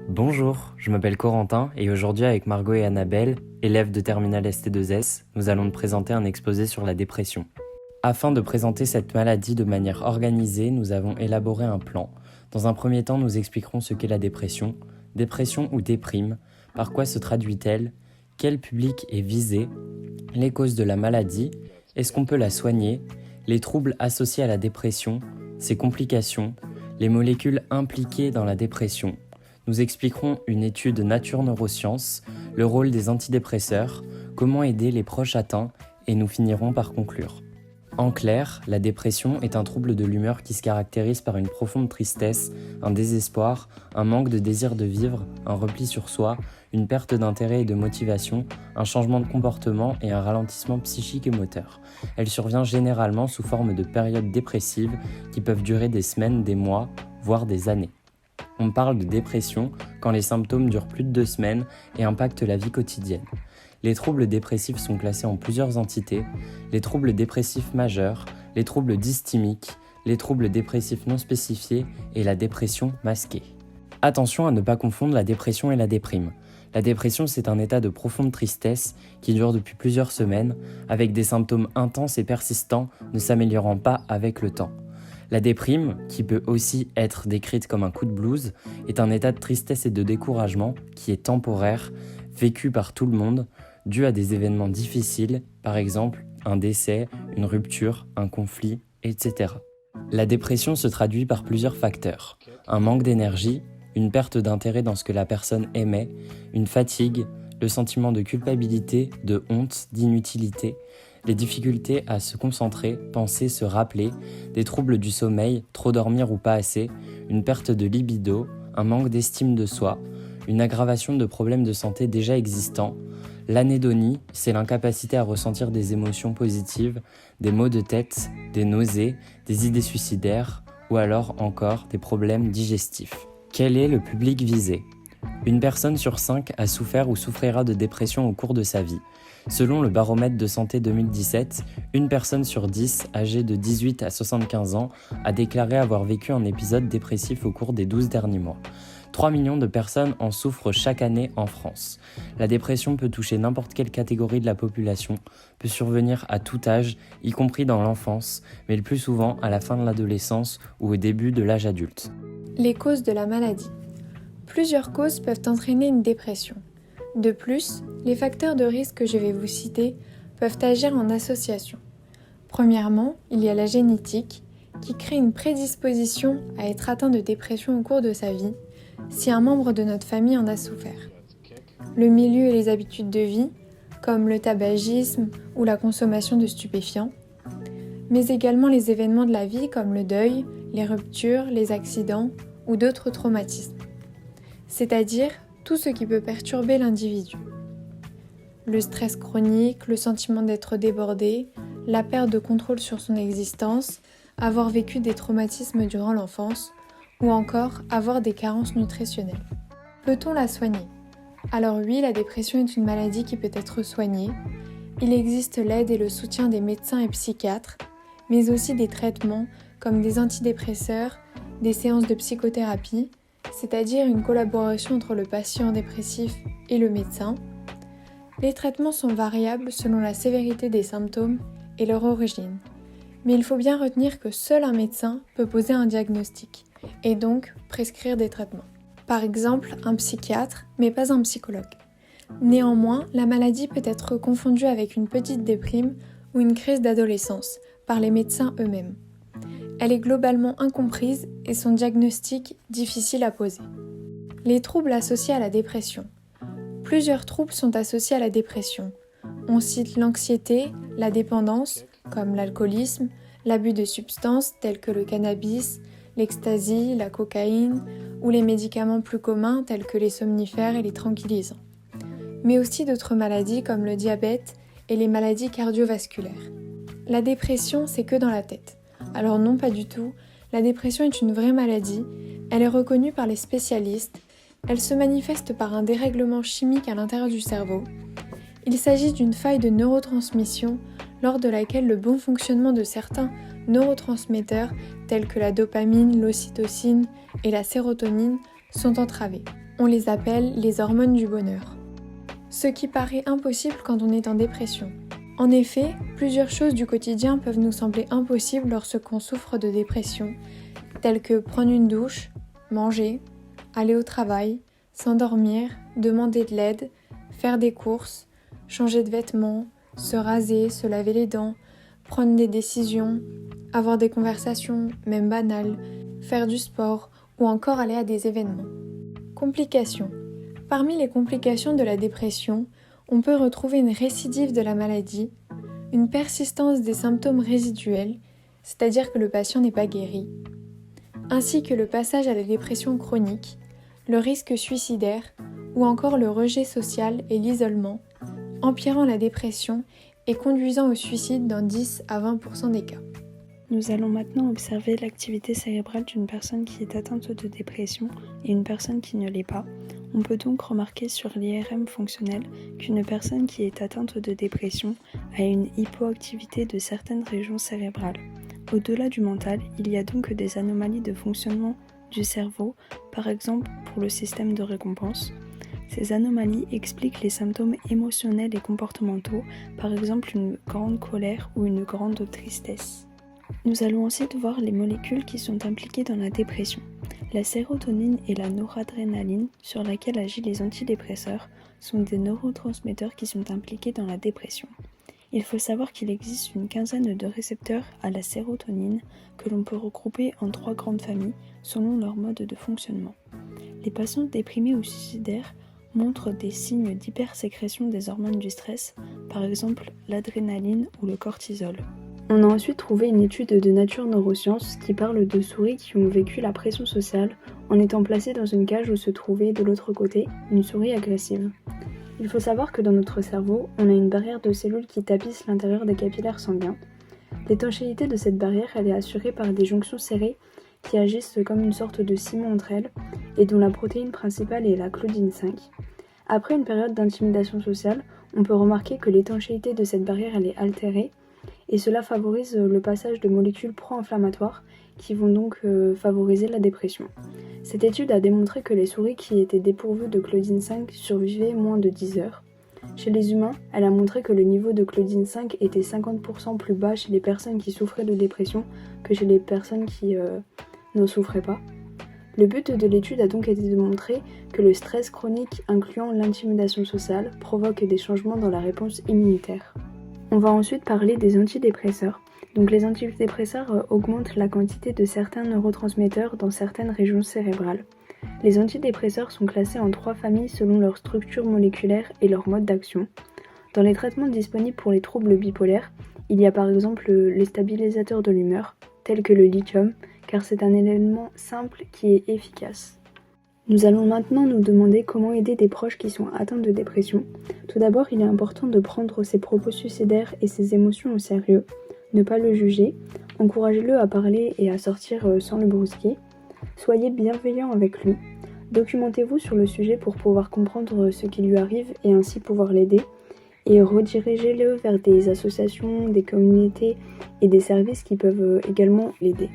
Bonjour, je m'appelle Corentin et aujourd'hui avec Margot et Annabelle, élèves de Terminale ST2S, nous allons te présenter un exposé sur la dépression. Afin de présenter cette maladie de manière organisée, nous avons élaboré un plan. Dans un premier temps, nous expliquerons ce qu'est la dépression ou déprime, par quoi se traduit-elle, quel public est visé, les causes de la maladie, est-ce qu'on peut la soigner, les troubles associés à la dépression, ses complications, les molécules impliquées dans la dépression. Nous expliquerons une étude nature neurosciences, le rôle des antidépresseurs, comment aider les proches atteints et nous finirons par conclure. En clair, la dépression est un trouble de l'humeur qui se caractérise par une profonde tristesse, un désespoir, un manque de désir de vivre, un repli sur soi, une perte d'intérêt et de motivation, un changement de comportement et un ralentissement psychique et moteur. Elle survient généralement sous forme de périodes dépressives qui peuvent durer des semaines, des mois, voire des années. On parle de dépression quand les symptômes durent plus de 2 semaines et impactent la vie quotidienne. Les troubles dépressifs sont classés en plusieurs entités, les troubles dépressifs majeurs, les troubles dysthymiques, les troubles dépressifs non spécifiés et la dépression masquée. Attention à ne pas confondre la dépression et la déprime. La dépression, c'est un état de profonde tristesse qui dure depuis plusieurs semaines, avec des symptômes intenses et persistants ne s'améliorant pas avec le temps. La déprime, qui peut aussi être décrite comme un coup de blues, est un état de tristesse et de découragement qui est temporaire, vécu par tout le monde, dû à des événements difficiles, par exemple un décès, une rupture, un conflit, etc. La dépression se traduit par plusieurs facteurs. Un manque d'énergie, une perte d'intérêt dans ce que la personne aimait, une fatigue, le sentiment de culpabilité, de honte, d'inutilité, les difficultés à se concentrer, penser, se rappeler, des troubles du sommeil, trop dormir ou pas assez, une perte de libido, un manque d'estime de soi, une aggravation de problèmes de santé déjà existants. L'anédonie, c'est l'incapacité à ressentir des émotions positives, des maux de tête, des nausées, des idées suicidaires ou alors encore des problèmes digestifs. Quel est le public visé ? Une personne sur 5 a souffert ou souffrira de dépression au cours de sa vie. Selon le baromètre de santé 2017, une personne sur 10 âgée de 18 à 75 ans a déclaré avoir vécu un épisode dépressif au cours des 12 derniers mois. 3 millions de personnes en souffrent chaque année en France. La dépression peut toucher n'importe quelle catégorie de la population, peut survenir à tout âge, y compris dans l'enfance, mais le plus souvent à la fin de l'adolescence ou au début de l'âge adulte. Les causes de la maladie. Plusieurs causes peuvent entraîner une dépression. De plus, les facteurs de risque que je vais vous citer peuvent agir en association. Premièrement, il y a la génétique, qui crée une prédisposition à être atteint de dépression au cours de sa vie, si un membre de notre famille en a souffert. Le milieu et les habitudes de vie, comme le tabagisme ou la consommation de stupéfiants, mais également les événements de la vie comme le deuil, les ruptures, les accidents ou d'autres traumatismes. C'est-à-dire tout ce qui peut perturber l'individu. Le stress chronique, le sentiment d'être débordé, la perte de contrôle sur son existence, avoir vécu des traumatismes durant l'enfance, ou encore avoir des carences nutritionnelles. Peut-on la soigner ? Alors oui, la dépression est une maladie qui peut être soignée. Il existe l'aide et le soutien des médecins et psychiatres, mais aussi des traitements comme des antidépresseurs, des séances de psychothérapie, c'est-à-dire une collaboration entre le patient dépressif et le médecin. Les traitements sont variables selon la sévérité des symptômes et leur origine. Mais il faut bien retenir que seul un médecin peut poser un diagnostic et donc prescrire des traitements. Par exemple, un psychiatre, mais pas un psychologue. Néanmoins, la maladie peut être confondue avec une petite déprime ou une crise d'adolescence par les médecins eux-mêmes. Elle est globalement incomprise et son diagnostic difficile à poser. Les troubles associés à la dépression. Plusieurs troubles sont associés à la dépression. On cite l'anxiété, la dépendance, comme l'alcoolisme, l'abus de substances telles que le cannabis, l'ecstasy, la cocaïne ou les médicaments plus communs tels que les somnifères et les tranquillisants. Mais aussi d'autres maladies comme le diabète et les maladies cardiovasculaires. La dépression, c'est que dans la tête. Alors non, pas du tout. La dépression est une vraie maladie. Elle est reconnue par les spécialistes. Elle se manifeste par un dérèglement chimique à l'intérieur du cerveau. Il s'agit d'une faille de neurotransmission lors de laquelle le bon fonctionnement de certains neurotransmetteurs tels que la dopamine, l'ocytocine et la sérotonine sont entravés. On les appelle les hormones du bonheur. Ce qui paraît impossible quand on est en dépression. En effet, plusieurs choses du quotidien peuvent nous sembler impossibles lorsqu'on souffre de dépression, telles que prendre une douche, manger, aller au travail, s'endormir, demander de l'aide, faire des courses, changer de vêtements, se raser, se laver les dents, prendre des décisions, avoir des conversations, même banales, faire du sport ou encore aller à des événements. Complications. Parmi les complications de la dépression, on peut retrouver une récidive de la maladie, une persistance des symptômes résiduels, c'est-à-dire que le patient n'est pas guéri, ainsi que le passage à la dépression chronique, le risque suicidaire ou encore le rejet social et l'isolement, empirant la dépression et conduisant au suicide dans 10 à 20% des cas. Nous allons maintenant observer l'activité cérébrale d'une personne qui est atteinte de dépression et une personne qui ne l'est pas. On peut donc remarquer sur l'IRM fonctionnel qu'une personne qui est atteinte de dépression a une hypoactivité de certaines régions cérébrales. Au-delà du mental, il y a donc des anomalies de fonctionnement du cerveau, par exemple pour le système de récompense. Ces anomalies expliquent les symptômes émotionnels et comportementaux, par exemple une grande colère ou une grande tristesse. Nous allons ensuite voir les molécules qui sont impliquées dans la dépression. La sérotonine et la noradrénaline, sur laquelle agissent les antidépresseurs, sont des neurotransmetteurs qui sont impliqués dans la dépression. Il faut savoir qu'il existe une quinzaine de récepteurs à la sérotonine que l'on peut regrouper en 3 grandes familles selon leur mode de fonctionnement. Les patients déprimés ou suicidaires montrent des signes d'hypersécrétion des hormones du stress, par exemple l'adrénaline ou le cortisol. On a ensuite trouvé une étude de nature neurosciences qui parle de souris qui ont vécu la pression sociale en étant placées dans une cage où se trouvait de l'autre côté une souris agressive. Il faut savoir que dans notre cerveau, on a une barrière de cellules qui tapissent l'intérieur des capillaires sanguins. L'étanchéité de cette barrière, elle est assurée par des jonctions serrées qui agissent comme une sorte de ciment entre elles et dont la protéine principale est la claudine 5. Après une période d'intimidation sociale, on peut remarquer que l'étanchéité de cette barrière elle est altérée et cela favorise le passage de molécules pro-inflammatoires qui vont donc favoriser la dépression. Cette étude a démontré que les souris qui étaient dépourvues de claudine 5 survivaient moins de 10 heures. Chez les humains, elle a montré que le niveau de claudine 5 était 50% plus bas chez les personnes qui souffraient de dépression que chez les personnes qui n'en souffraient pas. Le but de l'étude a donc été de montrer que le stress chronique incluant l'intimidation sociale provoque des changements dans la réponse immunitaire. On va ensuite parler des antidépresseurs. Donc les antidépresseurs augmentent la quantité de certains neurotransmetteurs dans certaines régions cérébrales. Les antidépresseurs sont classés en 3 familles selon leur structure moléculaire et leur mode d'action. Dans les traitements disponibles pour les troubles bipolaires, il y a par exemple les stabilisateurs de l'humeur, tels que le lithium, car c'est un élément simple qui est efficace. Nous allons maintenant nous demander comment aider des proches qui sont atteints de dépression. Tout d'abord, il est important de prendre ses propos suicidaires et ses émotions au sérieux, ne pas le juger, encouragez-le à parler et à sortir sans le brusquer. Soyez bienveillant avec lui. Documentez-vous sur le sujet pour pouvoir comprendre ce qui lui arrive et ainsi pouvoir l'aider. Et redirigez-le vers des associations, des communautés et des services qui peuvent également l'aider.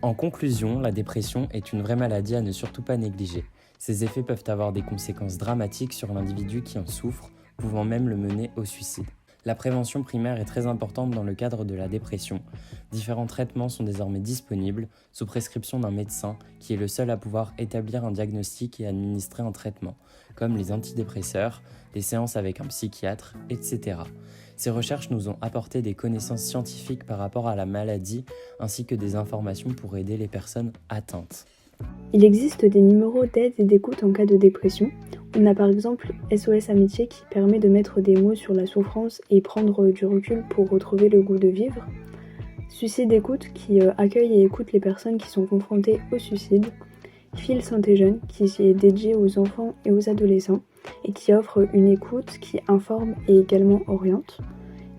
En conclusion, la dépression est une vraie maladie à ne surtout pas négliger. Ses effets peuvent avoir des conséquences dramatiques sur l'individu qui en souffre, pouvant même le mener au suicide. La prévention primaire est très importante dans le cadre de la dépression. Différents traitements sont désormais disponibles, sous prescription d'un médecin qui est le seul à pouvoir établir un diagnostic et administrer un traitement, comme les antidépresseurs, les séances avec un psychiatre, etc. Ces recherches nous ont apporté des connaissances scientifiques par rapport à la maladie, ainsi que des informations pour aider les personnes atteintes. Il existe des numéros d'aide et d'écoute en cas de dépression. On a par exemple SOS Amitié qui permet de mettre des mots sur la souffrance et prendre du recul pour retrouver le goût de vivre. Suicide Écoute qui accueille et écoute les personnes qui sont confrontées au suicide. Fil Santé Jeune qui est dédié aux enfants et aux adolescents et qui offre une écoute qui informe et également oriente.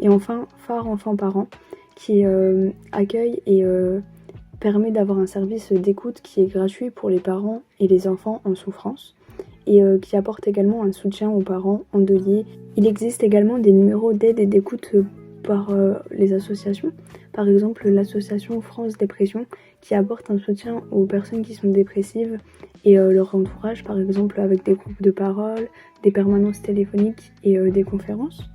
Et enfin Phare Enfants Parents qui accueille et permet d'avoir un service d'écoute qui est gratuit pour les parents et les enfants en souffrance et qui apporte également un soutien aux parents endeuillés. Il existe également des numéros d'aide et d'écoute par les associations. par exemple l'association France Dépression qui apporte un soutien aux personnes qui sont dépressives et leur entourage, par exemple avec des groupes de parole, des permanences téléphoniques et des conférences.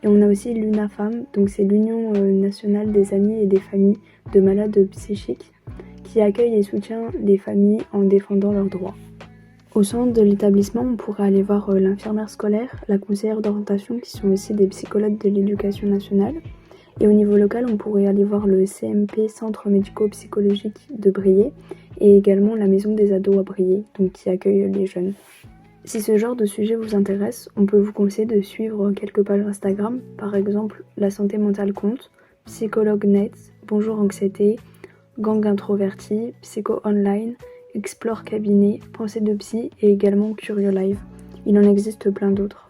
Et on a aussi l'UNAFAM, donc c'est l'Union nationale des amis et des familles de malades psychiques, qui accueille et soutient les familles en défendant leurs droits. Au centre de l'établissement, on pourrait aller voir l'infirmière scolaire, la conseillère d'orientation qui sont aussi des psychologues de l'éducation nationale. Et au niveau local, on pourrait aller voir le CMP, Centre médico-psychologique de Briey, et également la maison des ados à Briey, donc qui accueille les jeunes. Si ce genre de sujet vous intéresse, on peut vous conseiller de suivre quelques pages Instagram, par exemple La santé mentale compte, Psychologue Net, Bonjour Anxiété, Gang Introverti, Psycho Online, Explore Cabinet, Pensée de Psy et également Curieux Live. Il en existe plein d'autres.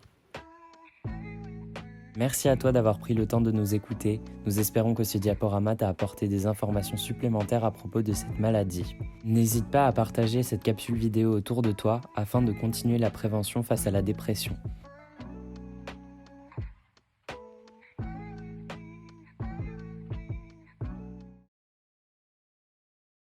Merci à toi d'avoir pris le temps de nous écouter. Nous espérons que ce diaporama t'a apporté des informations supplémentaires à propos de cette maladie. N'hésite pas à partager cette capsule vidéo autour de toi afin de continuer la prévention face à la dépression.